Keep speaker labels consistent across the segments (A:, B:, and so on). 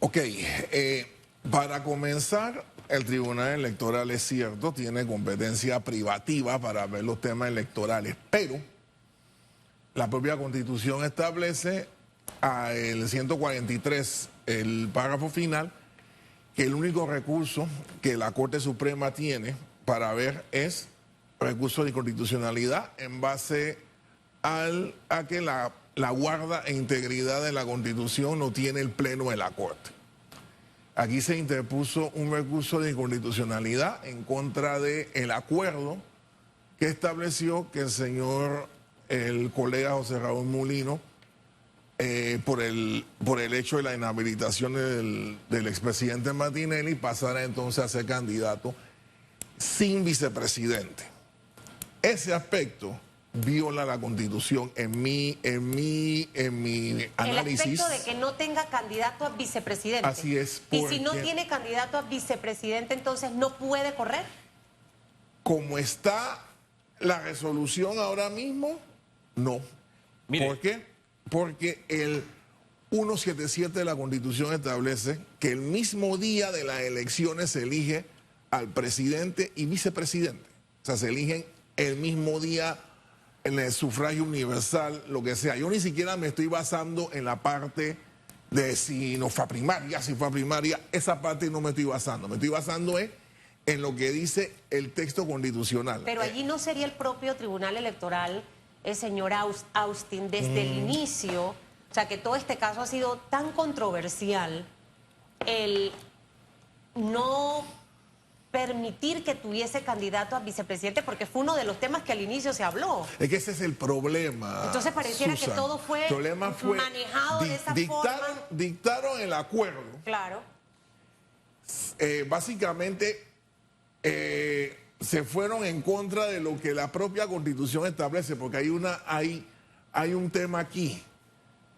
A: Ok, para comenzar, el Tribunal Electoral, es cierto, tiene competencia privativa para ver los temas electorales, pero la propia Constitución establece el 143, el párrafo final, que el único recurso que la Corte Suprema tiene para ver es recurso de inconstitucionalidad en base a que la guarda e integridad de la Constitución no tiene el Pleno de la Corte. Aquí se interpuso un recurso de inconstitucionalidad en contra del acuerdo que estableció que el colega José Raúl Mulino, por el hecho de la inhabilitación del expresidente Martinelli, pasara entonces a ser candidato sin vicepresidente. Ese aspecto viola la Constitución en mi análisis.
B: El aspecto de que no tenga candidato a vicepresidente.
A: Así es.
B: Y si no tiene candidato a vicepresidente, entonces no puede correr.
A: Como está la resolución ahora mismo, no.
C: Mire.
A: ¿Por qué? Porque el 177 de la Constitución establece que el mismo día de las elecciones se elige al presidente y vicepresidente. O sea, se eligen el mismo día en el sufragio universal, lo que sea. Yo ni siquiera me estoy basando en la parte de si no fue a primaria, si fue a primaria. Esa parte no me estoy basando. Me estoy basando en lo que dice el texto constitucional.
B: Pero allí no sería el propio Tribunal Electoral, el señor Austin, desde el inicio, o sea, que todo este caso ha sido tan controversial, el no permitir que tuviese candidato a vicepresidente, porque fue uno de los temas que al inicio se habló.
A: Es que ese es el problema.
B: Entonces pareciera
A: Susan,
B: que todo fue manejado de esa forma.
A: Dictaron el acuerdo.
B: Claro.
A: Básicamente se fueron en contra de lo que la propia Constitución establece, porque hay un tema aquí.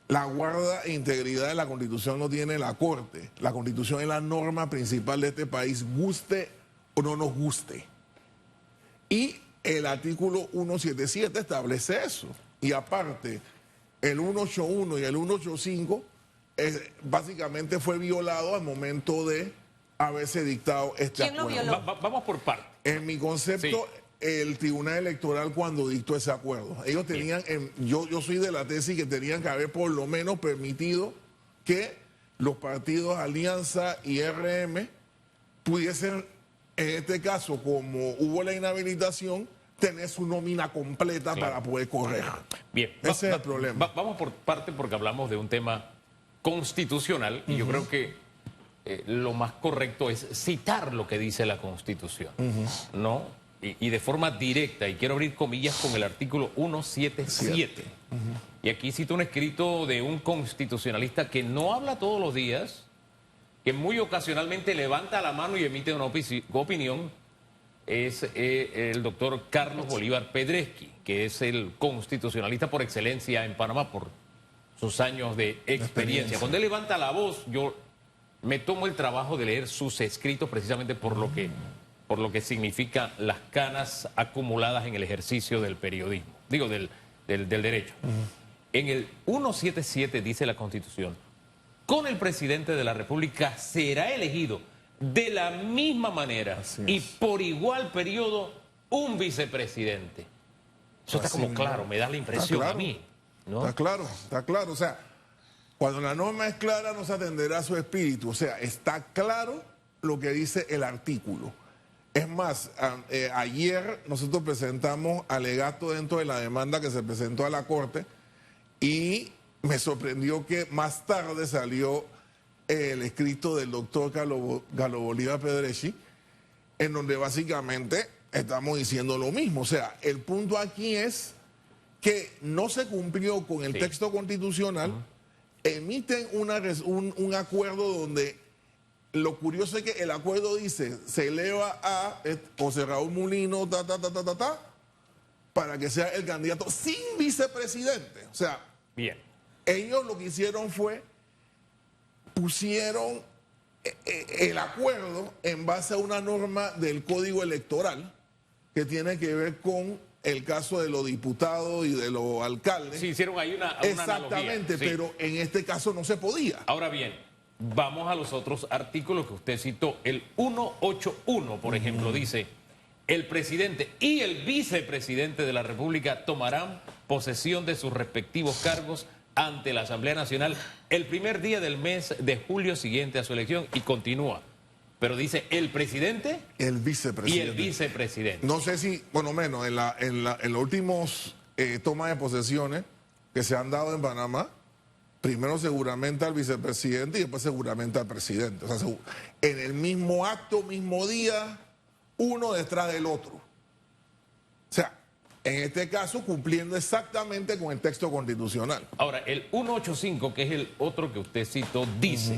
A: La guarda e integridad de la Constitución no tiene la Corte. La Constitución es la norma principal de este país, guste o no nos guste. Y el artículo 177 establece eso. Y aparte, el 181 y el 185 básicamente fue violado al momento de haberse dictado este
B: ¿Quién lo
A: acuerdo.
B: violó?
C: Vamos por partes.
A: En mi concepto,
C: Sí.
A: el Tribunal Electoral cuando dictó ese acuerdo, ellos tenían, yo soy de la tesis que tenían que haber por lo menos permitido que los partidos Alianza y RM pudiesen, en este caso, como hubo la inhabilitación, tener su nómina completa para poder correr.
C: Bien.
A: Ese es el problema.
C: Vamos por parte porque hablamos de un tema constitucional y yo creo que lo más correcto es citar lo que dice la Constitución, ¿no? Y de forma directa, y quiero abrir comillas con el artículo 177. Y aquí cito un escrito de un constitucionalista que no habla todos los días, que muy ocasionalmente levanta la mano y emite una opinión, es el doctor Carlos Bolívar Pedreschi, que es el constitucionalista por excelencia en Panamá por sus años de experiencia. Cuando él levanta la voz, yo me tomo el trabajo de leer sus escritos precisamente por lo que significan las canas acumuladas en el ejercicio del periodismo, digo, del derecho. En el 177 dice la Constitución, con el presidente de la República será elegido de la misma manera y por igual periodo un vicepresidente. Eso está como claro, me da la impresión a mí, ¿no?
A: Está claro. O sea, cuando la norma es clara no se atenderá a su espíritu. O sea, está claro lo que dice el artículo. Es más, ayer nosotros presentamos alegato dentro de la demanda que se presentó a la Corte y me sorprendió que más tarde salió el escrito del doctor Carlos Bolívar Pedreschi, en donde básicamente estamos diciendo lo mismo. O sea, el punto aquí es que no se cumplió con el texto constitucional, emiten un acuerdo donde lo curioso es que el acuerdo dice, se eleva a José Raúl Mulino, para que sea el candidato sin vicepresidente. O sea,
C: bien,
A: ellos lo que hicieron fue, pusieron el acuerdo en base a una norma del Código Electoral que tiene que ver con el caso de los diputados y de los alcaldes.
C: Sí, hicieron ahí una
A: exactamente,
C: analogía, sí.
A: Pero en este caso no se podía.
C: Ahora bien, vamos a los otros artículos que usted citó. El 181, por ejemplo, dice: el presidente y el vicepresidente de la República tomarán posesión de sus respectivos cargos ante la Asamblea Nacional el primer día del mes de julio siguiente a su elección, y continúa. Pero dice el presidente
A: El vicepresidente.
C: y el vicepresidente.
A: No sé si, por lo menos en los últimos tomas de posesiones que se han dado en Panamá, primero seguramente al vicepresidente y después seguramente al presidente. O sea, en el mismo acto, mismo día, uno detrás del otro. O sea, en este caso cumpliendo exactamente con el texto constitucional.
C: Ahora, el 185, que es el otro que usted citó, dice: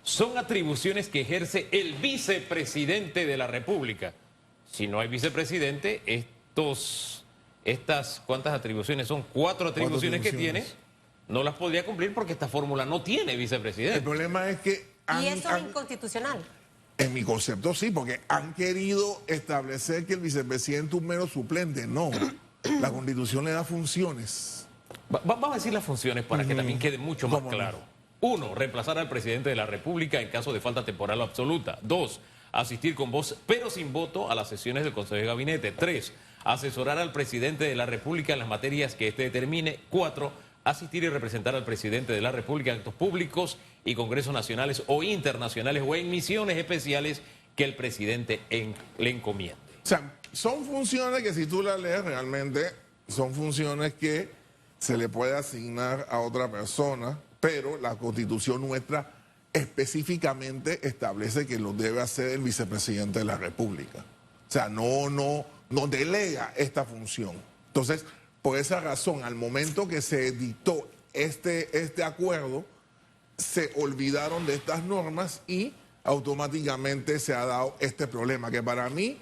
C: son atribuciones que ejerce el vicepresidente de la República. Si no hay vicepresidente, estas ¿cuántas atribuciones? Son 4 atribuciones que tiene. No las podría cumplir porque esta fórmula no tiene vicepresidente.
A: El problema es que
B: Y eso es inconstitucional.
A: en mi concepto sí, porque han querido establecer que el vicepresidente es un mero suplente. No, la Constitución le da funciones.
C: Vamos a decir las funciones para que también quede mucho más
A: ¿Cómo no?
C: claro. 1, reemplazar al presidente de la República en caso de falta temporal o absoluta. 2, asistir con voz pero sin voto a las sesiones del Consejo de Gabinete. 3, asesorar al presidente de la República en las materias que éste determine. 4, asistir y representar al presidente de la República en actos públicos y congresos nacionales o internacionales o en misiones especiales que el presidente le encomiende.
A: O sea, son funciones que si tú las lees realmente son funciones que se le puede asignar a otra persona, pero la Constitución nuestra específicamente establece que lo debe hacer el vicepresidente de la República. O sea, no delega esta función. Entonces, por esa razón, al momento que se dictó este acuerdo, se olvidaron de estas normas y automáticamente se ha dado este problema, que para mí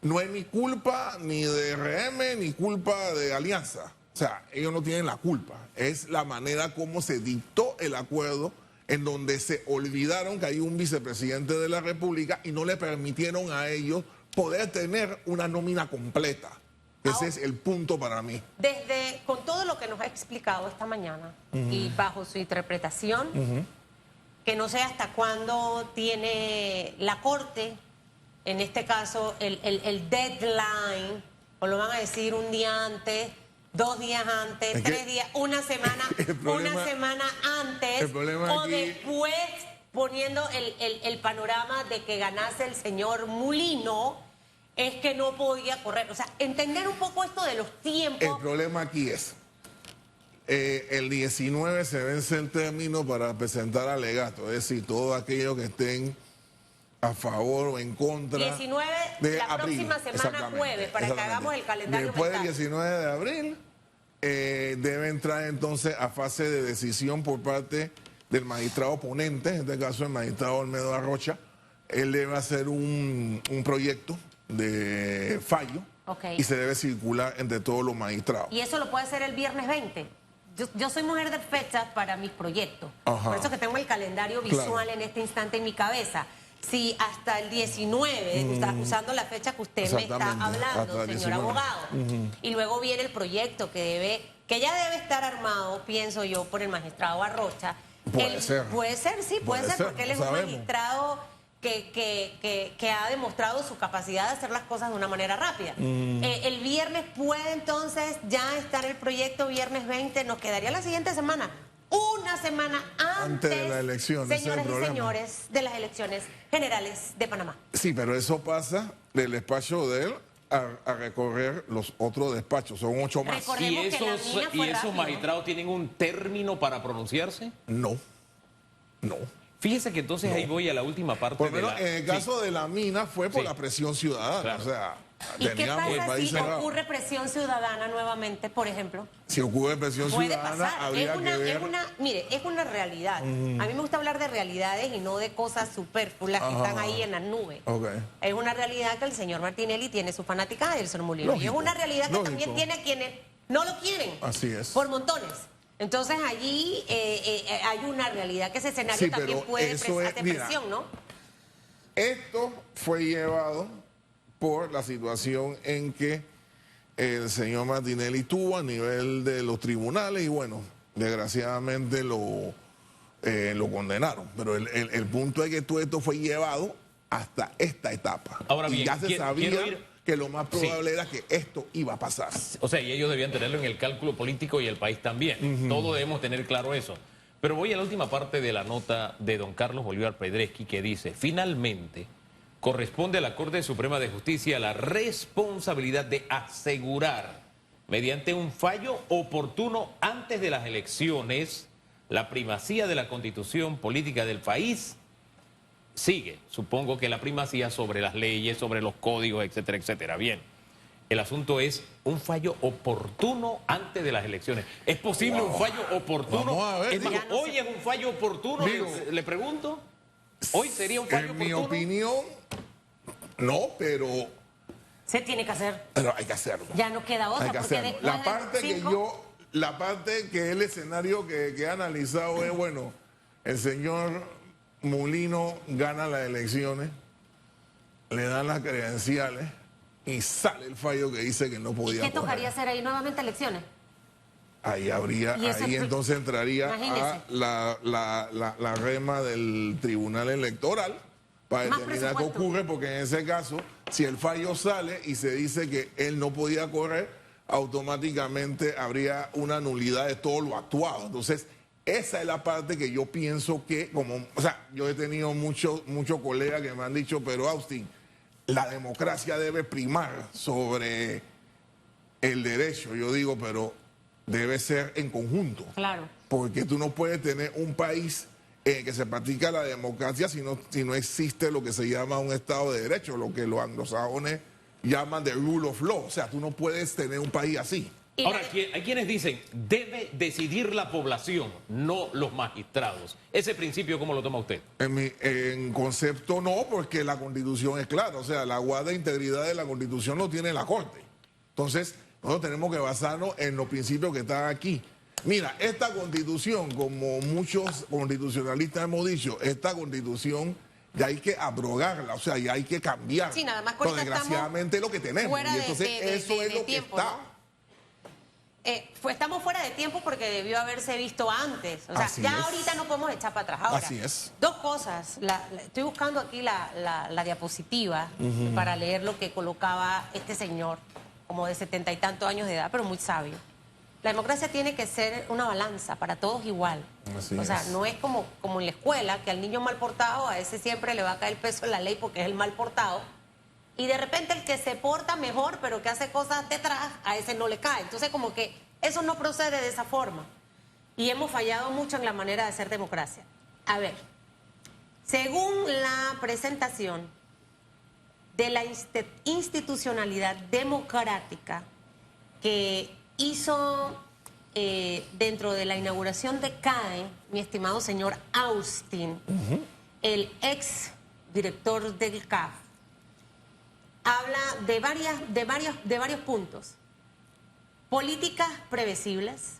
A: no es ni culpa ni de RM ni culpa de Alianza. O sea, ellos no tienen la culpa. Es la manera como se dictó el acuerdo, en donde se olvidaron que hay un vicepresidente de la República y no le permitieron a ellos poder tener una nómina completa. Ese es el punto para mí.
B: Con todo lo que nos ha explicado esta mañana y bajo su interpretación, que no sé hasta cuándo tiene la Corte, en este caso el deadline, o lo van a decir un día antes, 2 días antes, 3 días, una semana antes, o
A: aquí,
B: después poniendo el panorama de que ganase el señor Mulino, es que no podía correr. O sea, entender un poco esto de los tiempos.
A: el problema aquí es, el 19 se vence el término para presentar alegato, es decir, todos aquellos que estén a favor o en contra.
B: 19,
A: de
B: la
A: abril,
B: próxima semana
A: exactamente,
B: jueves, para que
A: exactamente.
B: hagamos el calendario
A: Después del
B: mental.
A: 19 de abril, debe entrar entonces a fase de decisión por parte del magistrado ponente, en este caso el magistrado Olmedo Arrocha. Él debe hacer un proyecto de fallo y se debe circular entre todos los magistrados.
B: Y eso lo puede hacer el viernes 20. Yo soy mujer de fechas para mis proyectos.
A: Ajá.
B: Por eso que tengo el calendario visual
A: Claro.
B: en este instante en mi cabeza. Si hasta el 19, usando la fecha que usted me está
A: Exactamente,
B: hablando,
A: hasta el
B: señor
A: 19.
B: abogado, y luego viene el proyecto que ya debe estar armado, pienso yo, por el magistrado Arrocha.
A: Puede ser.
B: Puede ser, sí, puede ser, porque él es un
A: sabemos.
B: magistrado que ha demostrado su capacidad de hacer las cosas de una manera rápida. El viernes puede entonces ya estar el proyecto, viernes 20, nos quedaría la siguiente semana. Una semana antes
A: de la elección, ese es el
B: señoras y
A: problema.
B: señores, de las elecciones generales de Panamá.
A: Sí, pero eso pasa del despacho de él a recorrer los otros despachos, son 8 más.
B: Recordemos
C: ¿Y
B: que la
C: esos,
B: mina fue
C: y esos
B: rápido.
C: magistrados tienen un término para pronunciarse?
A: No.
C: Fíjese que entonces ahí voy a la última parte
A: Por lo
C: de
A: menos
C: la...
A: en el caso de la mina fue por
C: Sí.
A: la presión ciudadana.
C: Claro.
A: O sea,
B: ¿Y qué
A: teníamos el
B: pasa
A: país
B: si
A: cerrado.
B: ocurre presión ciudadana nuevamente, por ejemplo?
A: Si ocurre presión
B: Puede
A: ciudadana,
B: pasar.
A: habría que ver.
B: Mire, es una realidad. A mí me gusta hablar de realidades y no de cosas superfluas que están ahí en las nubes.
A: Ok.
B: Es una realidad que el señor Martinelli tiene su fanática y el señor Mulino. Y es
A: Lógico,
B: una realidad que
A: lógico.
B: también tiene quienes no lo quieren.
A: Así es.
B: Por montones. Entonces allí hay una realidad que ese escenario
A: Sí,
B: también
A: pero
B: puede
A: eso es-
B: hacer
A: mira,
B: presión, ¿no?
A: Esto fue llevado por la situación en que el señor Martinelli tuvo a nivel de los tribunales y bueno, desgraciadamente lo condenaron. Pero el punto es que todo esto fue llevado hasta esta etapa.
C: Ahora bien,
A: y ya se sabía que lo más probable
C: sí.
A: era que esto iba a pasar.
C: O sea, y ellos debían tenerlo en el cálculo político y el país también. Todos debemos tener claro eso. Pero voy a la última parte de la nota de don Carlos Bolívar Pedreschi, que dice: finalmente corresponde a la Corte Suprema de Justicia la responsabilidad de asegurar, mediante un fallo oportuno antes de las elecciones, la primacía de la Constitución política del país. Sigue, supongo que la primacía sobre las leyes, sobre los códigos, etcétera, etcétera. Bien, el asunto es un fallo oportuno antes de las elecciones. ¿Es posible un fallo oportuno?
A: Vamos a ver,
C: Es más,
A: digo,
C: ¿hoy es un fallo oportuno?
A: Digo,
C: Le pregunto. ¿Hoy sería un fallo
A: En mi
C: oportuno?
A: opinión, no, pero
B: Se tiene que hacer.
A: hay que hacerlo.
B: Ya no queda otra.
A: Hay que
B: porque
A: hacerlo.
B: después
A: La parte que el escenario que he analizado es, bueno, el señor Mulino gana las elecciones, le dan las credenciales y sale el fallo que dice que no podía.
B: ¿Qué tocaría
A: correr.
B: hacer ahí nuevamente elecciones?
A: Ahí habría,
B: Y eso
A: ahí
B: es-
A: entonces entraría
B: Imagínese.
A: a la rema del Tribunal Electoral para
B: Más
A: determinar qué
B: presupuesto.
A: ocurre, porque en ese caso, si el fallo sale y se dice que él no podía correr, automáticamente habría una nulidad de todo lo actuado. Entonces, esa es la parte que yo pienso que, o sea, yo he tenido muchos colegas que me han dicho, pero Austin, la democracia debe primar sobre el derecho. Yo digo, pero debe ser en conjunto.
B: Claro.
A: Porque tú no puedes tener un país que se practica la democracia si no existe lo que se llama un Estado de Derecho, lo que los anglosajones llaman the rule of law. O sea, tú no puedes tener un país así.
B: Y
C: Ahora,
B: la-
C: hay quienes dicen, debe decidir la población, no los magistrados. Ese principio, ¿cómo lo toma usted?
A: En concepto no, porque la Constitución es clara. O sea, la guarda de integridad de la Constitución lo tiene la Corte. Entonces, nosotros tenemos que basarnos en los principios que están aquí. Mira, esta Constitución, como muchos constitucionalistas hemos dicho, esta Constitución ya hay que abrogarla, o sea, ya hay que cambiarla.
B: Sí, nada más que
A: Pero
B: ahorita
A: desgraciadamente es lo que tenemos.
B: fuera
A: Y
B: de-
A: entonces eso
B: de
A: es lo que
B: tiempo,
A: está.
B: ¿no? Estamos fuera de tiempo porque debió haberse visto antes. O sea,
A: Así
B: ya
A: es.
B: ahorita no podemos echar para atrás. Ahora,
A: Así es.
B: Dos cosas. Estoy buscando aquí la diapositiva para leer lo que colocaba este señor, como de 70 y tantos años de edad, pero muy sabio. La democracia tiene que ser una balanza para todos igual.
A: Así
B: o sea,
A: es.
B: no es como en la escuela, que al niño mal portado a ese siempre le va a caer el peso de la ley porque es el mal portado. Y de repente el que se porta mejor, pero que hace cosas detrás, a ese no le cae. Entonces, como que eso no procede de esa forma. Y hemos fallado mucho en la manera de hacer democracia. A ver, según la presentación de la institucionalidad democrática que hizo dentro de la inauguración de CADE, mi estimado señor Austin, el ex director del CAF, habla de varios puntos. Políticas previsibles,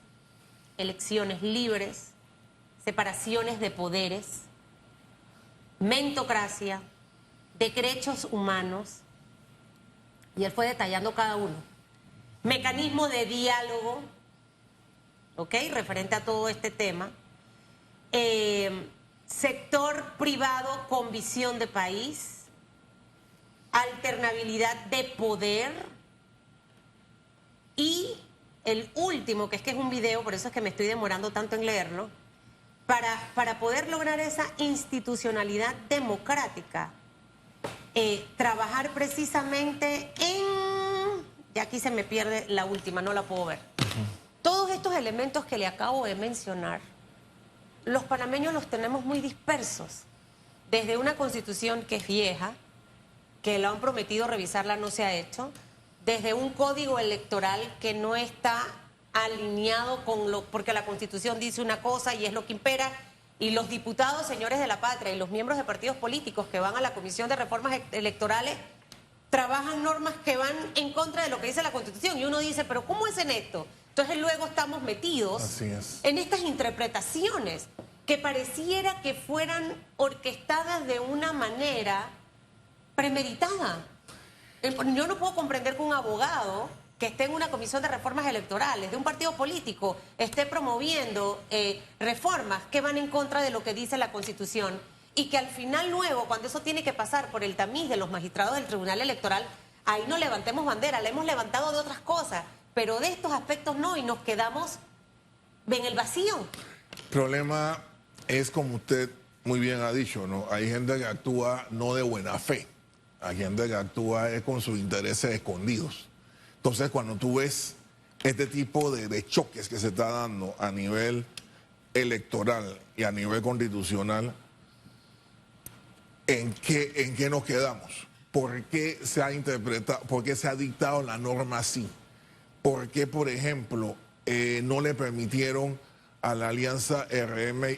B: elecciones libres, separaciones de poderes, mentocracia, derechos humanos, y él fue detallando cada uno. Mecanismo de diálogo, ¿ok? Referente a todo este tema. Sector privado con visión de país, alternabilidad de poder y el último, que es un video, por eso es que me estoy demorando tanto en leerlo, para poder lograr esa institucionalidad democrática, trabajar precisamente en... Y aquí se me pierde la última, no la puedo ver. Todos estos elementos que le acabo de mencionar, los panameños los tenemos muy dispersos. Desde una constitución que es vieja, que lo han prometido revisarla, no se ha hecho. Desde un código electoral que no está alineado con lo... Porque la Constitución dice una cosa y es lo que impera. Y los diputados, señores de la patria, y los miembros de partidos políticos que van a la Comisión de Reformas Electorales trabajan normas que van en contra de lo que dice la Constitución. Y uno dice, pero ¿cómo es en esto? Entonces luego estamos metidos
A: Así es.
B: en estas interpretaciones que pareciera que fueran orquestadas de una manera premeditada. Yo no puedo comprender que un abogado que esté en una comisión de reformas electorales, de un partido político, esté promoviendo reformas que van en contra de lo que dice la Constitución y que al final luego, cuando eso tiene que pasar por el tamiz de los magistrados del Tribunal Electoral, ahí no levantemos bandera, la hemos levantado de otras cosas, pero de estos aspectos no, y nos quedamos en el vacío.
A: El problema es, como usted muy bien ha dicho, ¿no? Hay gente que actúa no de buena fe, hay gente que actúa con sus intereses escondidos. Entonces, cuando tú ves este tipo de choques que se está dando a nivel electoral y a nivel constitucional, ¿en qué nos quedamos? ¿Por qué se ha interpretado, por qué se ha dictado la norma así? ¿Por qué, por ejemplo, no le permitieron a la Alianza IRM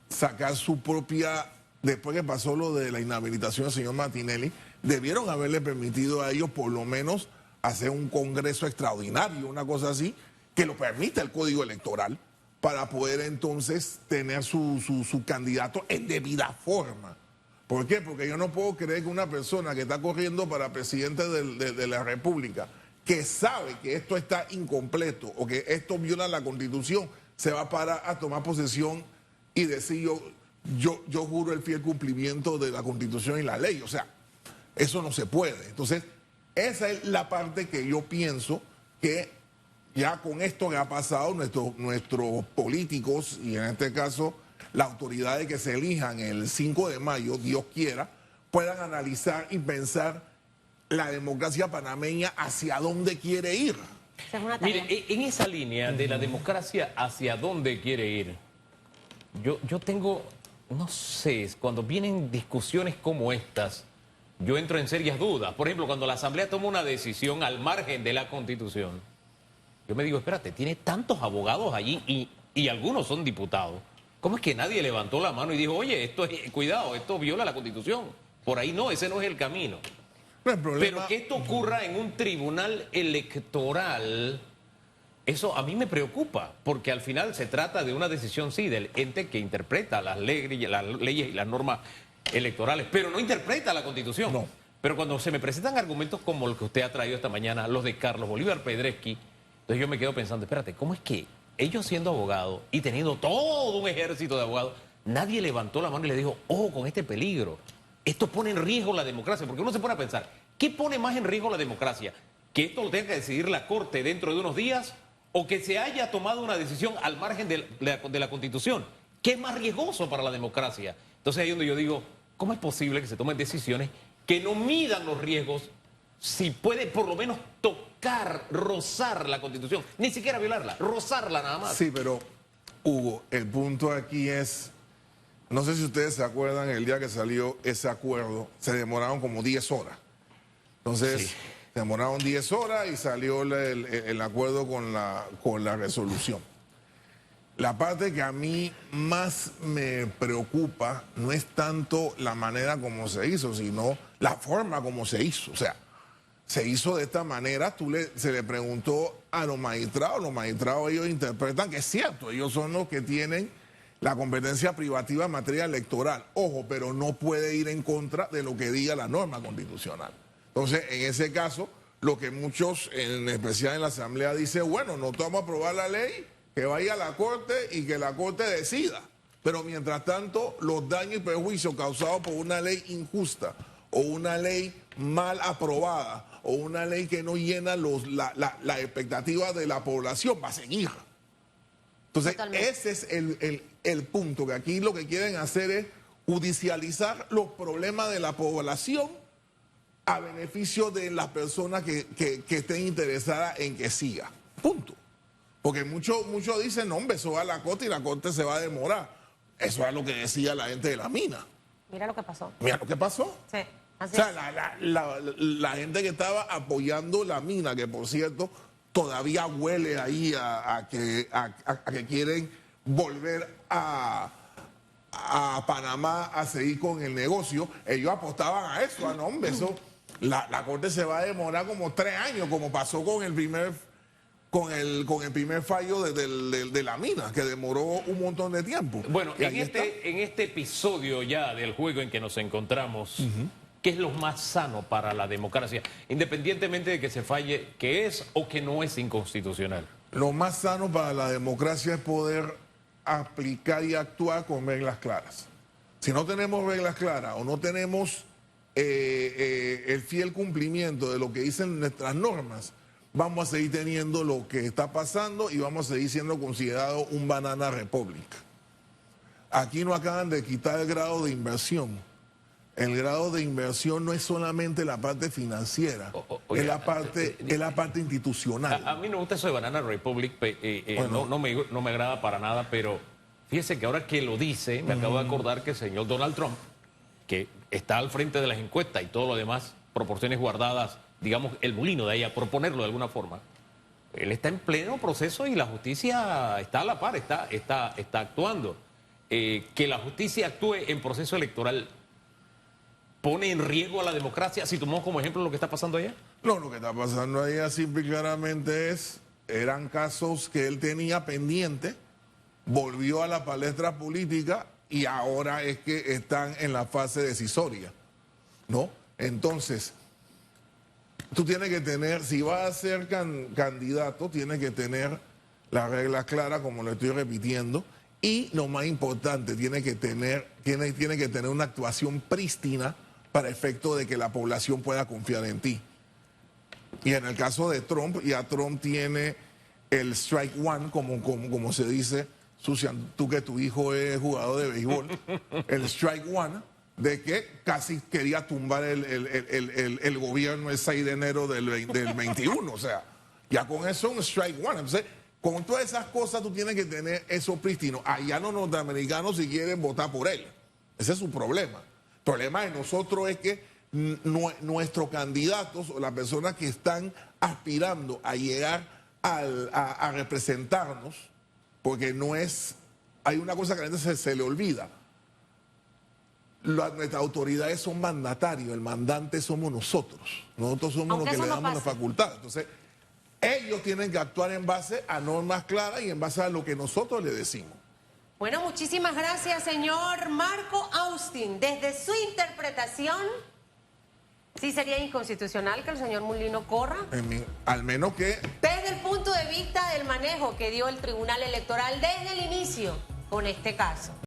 A: sacar su propia, después que pasó lo de la inhabilitación del señor Martinelli, debieron haberle permitido a ellos por lo menos hacer un congreso extraordinario, una cosa así, que lo permita el Código Electoral, para poder entonces tener su candidato en debida forma. ¿Por qué? Porque yo no puedo creer que una persona que está corriendo para presidente de la República, que sabe que esto está incompleto o que esto viola la Constitución, se va a parar a tomar posesión y decir yo juro el fiel cumplimiento de la Constitución y la ley. O sea, eso no se puede. Entonces, esa es la parte que yo pienso que ya con esto que ha pasado, nuestros políticos, y en este caso las autoridades que se elijan el 5 de mayo, Dios quiera, puedan analizar y pensar la democracia panameña hacia dónde quiere ir.
C: Mire, en esa línea de la democracia hacia dónde quiere ir, yo tengo, no sé, cuando vienen discusiones como estas, yo entro en serias dudas. Por ejemplo, cuando la Asamblea toma una decisión al margen de la Constitución, yo me digo, espérate, tiene tantos abogados allí y algunos son diputados. ¿Cómo es que nadie levantó la mano y dijo, oye, cuidado, esto viola la Constitución? Por ahí no, ese no es el camino.
A: No, el problema...
C: Pero que esto ocurra en un tribunal electoral, eso a mí me preocupa, porque al final se trata de una decisión, sí, del ente que interpreta las leyes y las normas electorales, pero no interpreta la Constitución.
A: No.
C: Pero cuando se me presentan argumentos como los que usted ha traído esta mañana, los de Carlos Bolívar Pedreschi, entonces yo me quedo pensando, espérate, ¿cómo es que ellos siendo abogados y teniendo todo un ejército de abogados, nadie levantó la mano y le dijo, ojo con este peligro? Esto pone en riesgo la democracia, porque uno se pone a pensar, ¿qué pone más en riesgo la democracia? ¿Que esto lo tenga que decidir la Corte dentro de unos días o que se haya tomado una decisión al margen de la Constitución? ¿Qué es más riesgoso para la democracia? Entonces ahí es donde yo digo, ¿cómo es posible que se tomen decisiones que no midan los riesgos si puede por lo menos tocar, rozar la Constitución? Ni siquiera violarla, rozarla nada más.
A: Sí, pero Hugo, el punto aquí es, no sé si ustedes se acuerdan, el día que salió ese acuerdo, se demoraron como 10 horas. Entonces,
C: Sí.
A: se demoraron 10 horas y salió el acuerdo con la resolución. La parte que a mí más me preocupa no es tanto la manera como se hizo, sino la forma como se hizo. O sea, se hizo de esta manera, se le preguntó a los magistrados ellos interpretan que es cierto, ellos son los que tienen la competencia privativa en materia electoral. Ojo, pero no puede ir en contra de lo que diga la norma constitucional. Entonces, en ese caso, lo que muchos, en especial en la Asamblea, dicen, bueno, nosotros vamos a aprobar la ley, que vaya a la Corte y que la Corte decida. Pero mientras tanto, los daños y perjuicios causados por una ley injusta o una ley mal aprobada o una ley que no llena la expectativa de la población va a seguir. Entonces,
B: Totalmente.
A: ese es el punto, que aquí lo que quieren hacer es judicializar los problemas de la población a beneficio de las personas que estén interesadas en que siga. Punto. Porque muchos dicen, no, hombre, eso va a la Corte y la Corte se va a demorar. Eso es lo que decía la gente de la mina.
B: Mira lo que pasó.
A: Mira lo que pasó.
B: Sí,
A: O
B: así
A: sea,
B: es.
A: la gente que estaba apoyando la mina, que por cierto todavía huele ahí a que quieren volver a Panamá a seguir con el negocio, ellos apostaban a eso, no, hombre, eso, la Corte se va a demorar como 3 años, como pasó con el primer fallo de la mina, que demoró un montón de tiempo.
C: Bueno,
A: Y
C: en este episodio ya del juego en que nos encontramos, ¿qué es lo más sano para la democracia? Independientemente de que se falle, que es o que no es inconstitucional.
A: Lo más sano para la democracia es poder aplicar y actuar con reglas claras. Si no tenemos reglas claras o no tenemos el fiel cumplimiento de lo que dicen nuestras normas, vamos a seguir teniendo lo que está pasando y vamos a seguir siendo considerados un banana republic. Aquí nos acaban de quitar el grado de inversión. El grado de inversión no es solamente la parte financiera,
C: Oye,
A: es la parte institucional.
C: A mí no me gusta eso de Banana Republic,
A: Bueno.
C: no me agrada para nada, pero fíjese que ahora que lo dice, me acabo de acordar que el señor Donald Trump, que está al frente de las encuestas y todo lo demás, proporciones guardadas, digamos, el molino de ella, por ponerlo de alguna forma, él está en pleno proceso y la justicia está a la par, está actuando. Que la justicia actúe en proceso electoral pone en riesgo a la democracia, si tomamos como ejemplo lo que está pasando allá.
A: No, lo que está pasando allá simple y claramente eran casos que él tenía pendiente, volvió a la palestra política y ahora es que están en la fase decisoria, ¿no? Entonces, tú tienes que tener, si vas a ser candidato, tienes que tener las reglas claras, como lo estoy repitiendo, y lo más importante, tiene que tener una actuación prístina para efecto de que la población pueda confiar en ti. Y en el caso de Trump, ya Trump tiene el strike one, como se dice, Susan, tú que tu hijo es jugador de béisbol, el strike one, de que casi quería tumbar el gobierno el 6 de enero del 21. O sea, ya con eso un strike one. Entonces, con todas esas cosas tú tienes que tener eso prístino. Allá los norteamericanos si quieren votar por él. Ese es su problema. El problema de nosotros es que nuestros candidatos o las personas que están aspirando a llegar a representarnos, porque no es, hay una cosa que a la gente se le olvida. Nuestras autoridades son mandatarios, el mandante somos nosotros. Nosotros somos
B: Aunque
A: los que
B: eso
A: le
B: no
A: damos la
B: pase.
A: facultad. Entonces, ellos tienen que actuar en base a normas claras y en base a lo que nosotros le decimos.
B: Bueno, muchísimas gracias, señor Marco Austin. Desde su interpretación, ¿sí sería inconstitucional que el señor Mulino corra?
A: Al menos que
B: Desde el punto de vista del manejo que dio el Tribunal Electoral desde el inicio con este caso.